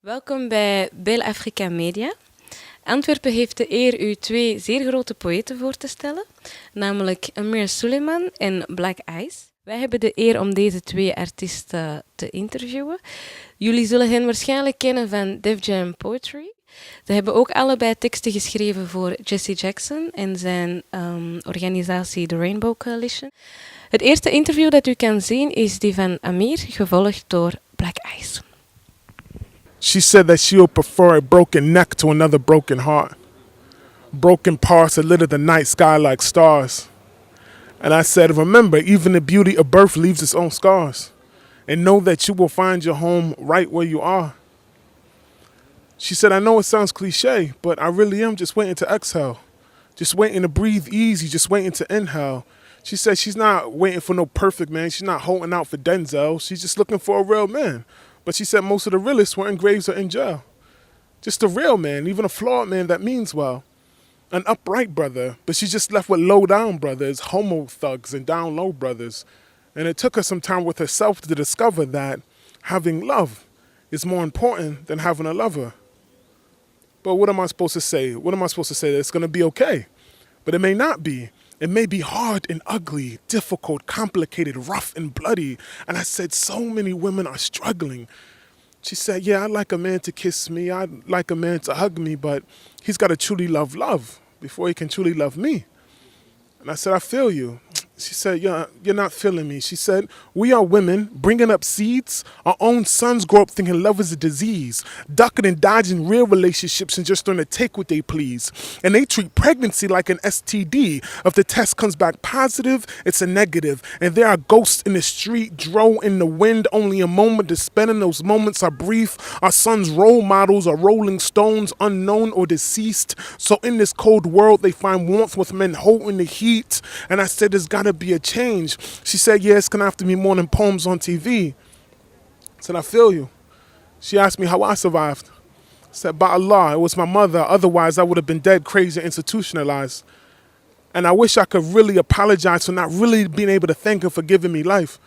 Welkom bij Bel'Afrika Media. Antwerpen heeft de eer u twee zeer grote poëten voor te stellen, namelijk Amir Suleiman en Black Ice. Wij hebben de eer om deze twee artiesten te interviewen. Jullie zullen hen waarschijnlijk kennen van Def Jam Poetry. Ze hebben ook allebei teksten geschreven voor Jesse Jackson en zijn organisatie The Rainbow Coalition. Het eerste interview dat u kan zien is die van Amir, gevolgd door Black Ice. She said that she would prefer a broken neck to another broken heart. Broken parts that litter the night sky like stars. And I said, remember, even the beauty of birth leaves its own scars. And know that you will find your home right where you are. She said, I know it sounds cliche, but I really am just waiting to exhale. Just waiting to breathe easy, just waiting to inhale. She said she's not waiting for no perfect man. She's not holding out for Denzel. She's just looking for a real man. But she said most of the realists were in graves or in jail. Just a real man, even a flawed man that means well. An upright brother, but she just left with low-down brothers, homo thugs and down-low brothers. And it took her some time with herself to discover that having love is more important than having a lover. But what am I supposed to say? What am I supposed to say? That it's going to be okay. But it may not be. It may be hard and ugly, difficult, complicated, rough and bloody. And I said, so many women are struggling. She said, yeah, I'd like a man to kiss me. I'd like a man to hug me, but he's got to truly love before he can truly love me. And I said, I feel you. She said, you're not feeling me. She said, we are women bringing up seeds. Our own sons grow up thinking love is a disease, ducking and dodging real relationships and just learn to take what they please. And they treat pregnancy like an STD. If the test comes back positive, it's a negative. And there are ghosts in the street, dro in the wind, only a moment to spend, and those moments are brief. Our sons' role models are rolling stones, unknown or deceased. So in this cold world, they find warmth with men holding the heat. And I said, there's got to be a change. She said, yeah, it's going to have to be more than poems on TV. I said, I feel you. She asked me how I survived. I said, by Allah, it was my mother. Otherwise, I would have been dead, crazy, and institutionalized. And I wish I could really apologize for not really being able to thank her for giving me life.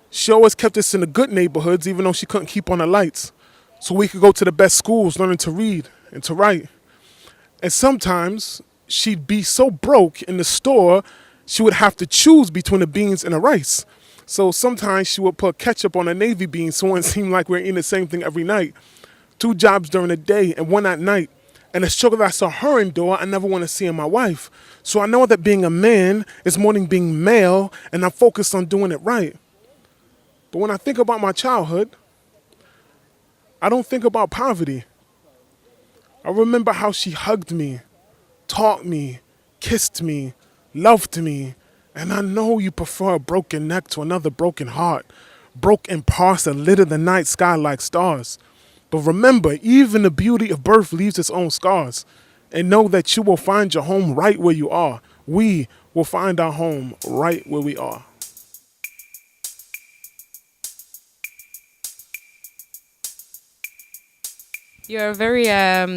She always kept us in the good neighborhoods, even though she couldn't keep on the lights. So we could go to the best schools, learning to read and to write. And sometimes she'd be so broke in the store, she would have to choose between the beans and the rice. So sometimes she would put ketchup on a navy bean so it wouldn't seem like we're eating the same thing every night. 2 jobs during the day and 1 at night. And the struggle that I saw her endure, I never want to see in my wife. So I know that being a man is more than being male, and I'm focused on doing it right. But when I think about my childhood, I don't think about poverty. I remember how she hugged me, taught me, kissed me, loved me, and I know you prefer a broken neck to another broken heart, broken parts that litter the night sky like stars. But remember, even the beauty of birth leaves its own scars. And know that you will find your home right where you are. We will find our home right where we are. You're a very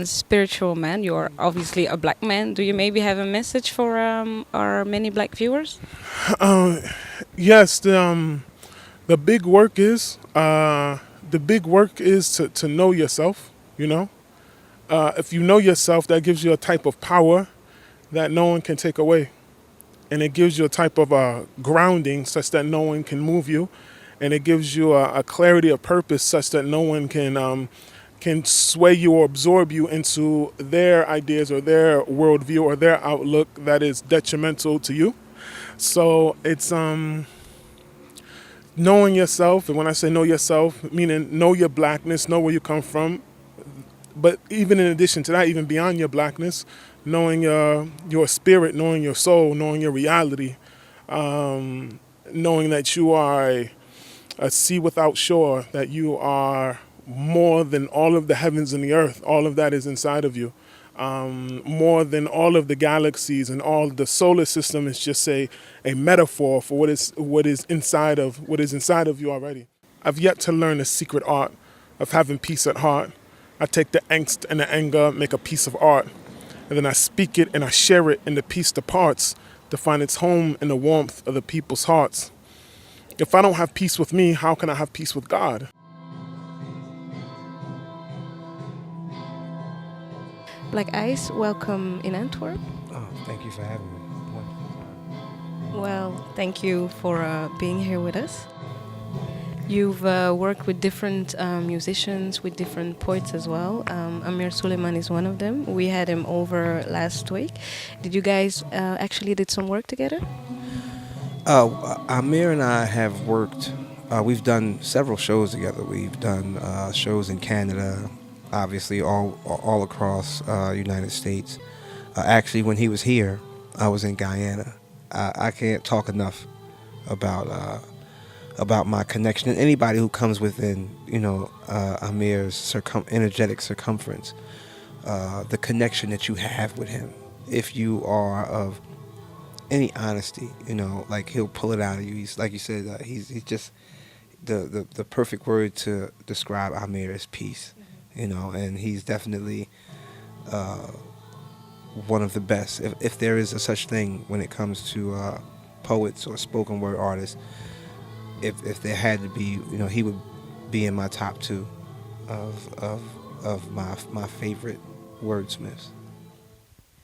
spiritual man. You're obviously a black man. Do you maybe have a message for our many black viewers? Yes, the big work is to know yourself. You know, if you know yourself, that gives you a type of power that no one can take away, and it gives you a type of grounding such that no one can move you, and it gives you a clarity of purpose such that no one can sway you or absorb you into their ideas or their worldview or their outlook that is detrimental to you. So it's knowing yourself, and when I say know yourself, meaning know your blackness, know where you come from, but even in addition to that, even beyond your blackness, knowing your spirit, knowing your soul, knowing your reality, knowing that you are a sea without shore, that you are more than all of the heavens and the earth. All of that is inside of you. More than all of the galaxies and all the solar system is just a metaphor for what is inside of you already. I've yet to learn the secret art of having peace at heart. I take the angst and the anger, make a piece of art, and then I speak it and I share it, and the piece departs to find its home in the warmth of the people's hearts. If I don't have peace with me, how can I have peace with God? Black Ice, welcome in Antwerp. Oh, thank you for having me. Well, thank you for being here with us. You've worked with different musicians, with different poets as well. Amir Suleiman is one of them. We had him over last week. Did you guys actually did some work together? Amir and I have worked. We've done several shows together. We've done shows in Canada, obviously all across United States. Actually, when he was here, I was in Guyana. I can't talk enough about about my connection and anybody who comes within, Amir's energetic circumference. The connection that you have with him, if you are of any honesty, like he'll pull it out of you. He's like you said, he's just the perfect word to describe Amir is peace, and he's definitely uh, one of the best, if there is a such thing when it comes to poets or spoken word artists. If there had to be, he would be in my top two of my favorite wordsmiths.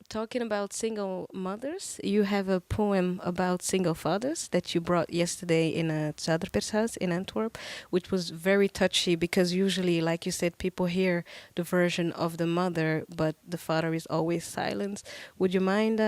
Talking about single mothers, you have a poem about single fathers that you brought yesterday in a Zuiderpershuis in Antwerp, which was very touchy because usually, like you said, people hear the version of the mother, but the father is always silent. Would you mind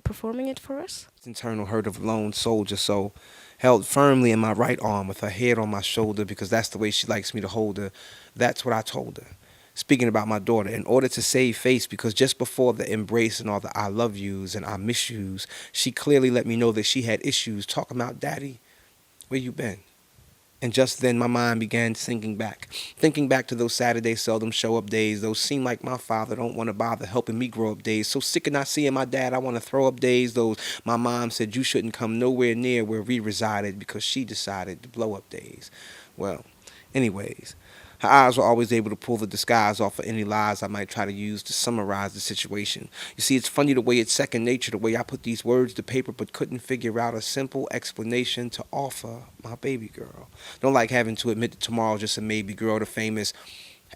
performing it for us? Internal hurt of a lone soldier, so held firmly in my right arm with her head on my shoulder because that's the way she likes me to hold her. That's what I told her. Speaking about my daughter, in order to save face, because just before the embrace and all the I love yous and I miss yous, she clearly let me know that she had issues. Talking about, Daddy, where you been? And just then my mind began thinking back to those Saturday seldom show up days, those seem like my father don't want to bother helping me grow up days, so sick of not seeing my dad I want to throw up days, those my mom said you shouldn't come nowhere near where we resided because she decided to blow up days. Well, anyways, her eyes were always able to pull the disguise off of any lies I might try to use to summarize the situation. You see, it's funny the way it's second nature, the way I put these words to paper, but couldn't figure out a simple explanation to offer my baby girl. Don't like having to admit that tomorrow's just a maybe girl, the famous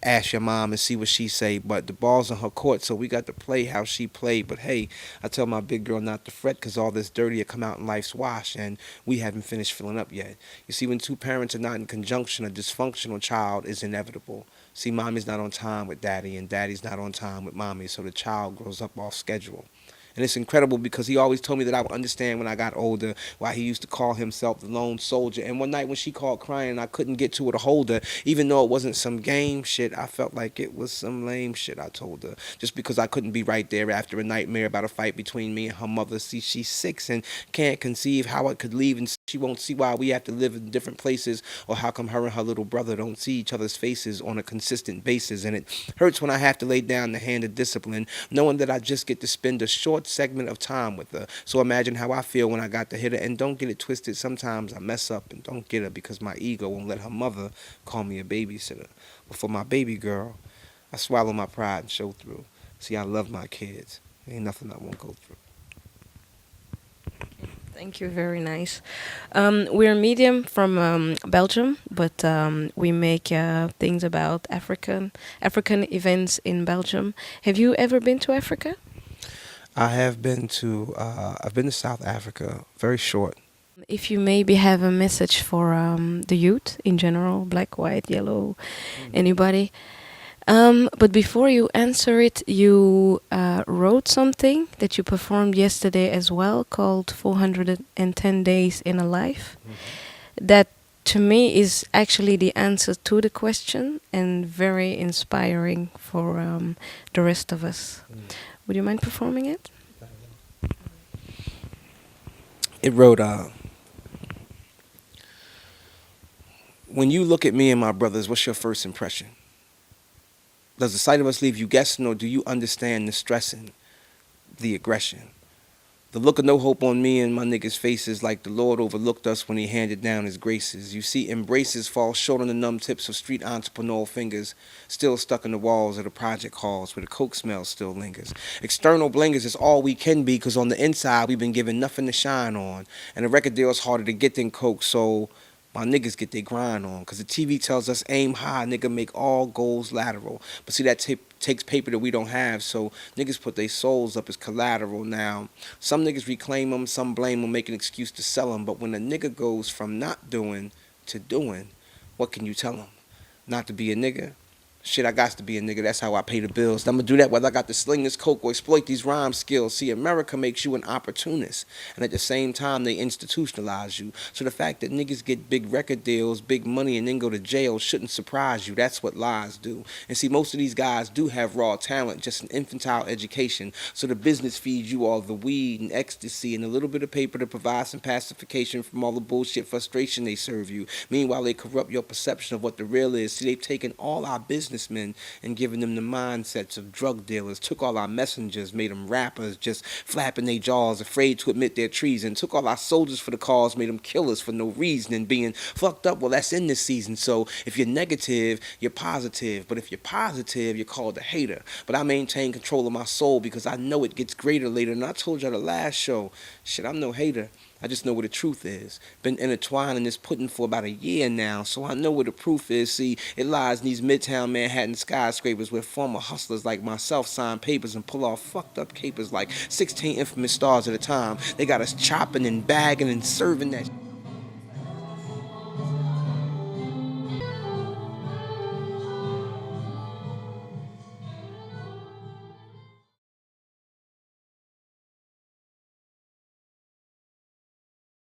ask your mom and see what she say, but the ball's on her court, so we got to play how she played. But hey, I tell my big girl not to fret, cause all this dirty will come out in life's wash, and we haven't finished filling up yet. You see, when two parents are not in conjunction, a dysfunctional child is inevitable. See, mommy's not on time with daddy, and daddy's not on time with mommy, so the child grows up off schedule. And it's incredible because he always told me that I would understand when I got older why he used to call himself the lone soldier. And one night when she called crying and I couldn't get to her to hold her, even though it wasn't some game shit, I felt like it was some lame shit, I told her. Just because I couldn't be right there after a nightmare about a fight between me and her mother. See, she's 6 and can't conceive how it could leave, and she won't see why we have to live in different places, or how come her and her little brother don't see each other's faces on a consistent basis. And it hurts when I have to lay down the hand of discipline, knowing that I just get to spend a short segment of time with her. So imagine how I feel when I got to hit her. And don't get it twisted, sometimes I mess up and don't get her because my ego won't let her mother call me a babysitter. But for my baby girl, I swallow my pride and show through. See, I love my kids. Ain't nothing I won't go through. Thank you, very nice. We're a medium from Belgium, but we make things about African events in Belgium. Have you ever been to Africa? I've been to South Africa, very short. If you maybe have a message for the youth in general, black, white, yellow, anybody. But before you answer it, you wrote something that you performed yesterday as well called 410 Days in a Life. That to me is actually the answer to the question and very inspiring for the rest of us. Would you mind performing it? It wrote, when you look at me and my brothers, what's your first impression? Does the sight of us leave you guessing, or do you understand the stressing, the aggression? The look of no hope on me and my niggas' faces, like the Lord overlooked us when he handed down his graces. You see, embraces fall short on the numb tips of street entrepreneurial fingers, still stuck in the walls of the project halls where the coke smell still lingers. External blingers is all we can be, cause on the inside we've been given nothing to shine on. And the record deal's harder to get than coke, so my niggas get their grind on. Cause the TV tells us aim high, nigga, make all goals lateral. But see, that takes paper that we don't have. So niggas put their souls up as collateral now. Some niggas reclaim them, some blame them, make an excuse to sell them. But when a nigga goes from not doing to doing, what can you tell them? Not to be a nigga? Shit, I got to be a nigga. That's how I pay the bills. I'm gonna do that whether I got to sling this coke or exploit these rhyme skills. See, America makes you an opportunist, and at the same time, they institutionalize you. So the fact that niggas get big record deals, big money, and then go to jail shouldn't surprise you. That's what lies do. And see, most of these guys do have raw talent, just an infantile education. So the business feeds you all the weed and ecstasy and a little bit of paper to provide some pacification from all the bullshit frustration they serve you. Meanwhile, they corrupt your perception of what the real is. See, they've taken all our businessmen and given them the mindsets of drug dealers, took all our messengers, made them rappers, just flapping their jaws, afraid to admit their treason, took all our soldiers for the cause, made them killers for no reason, and being fucked up, well, that's in this season. So if you're negative, you're positive, but if you're positive, you're called a hater. But I maintain control of my soul because I know it gets greater later, and I told you the last show, shit, I'm no hater. I just know where the truth is. Been intertwined in this pudding for about a year now, so I know where the proof is. See, it lies in these Midtown Manhattan skyscrapers where former hustlers like myself sign papers and pull off fucked up capers like 16 infamous stars at a time. They got us chopping and bagging and serving that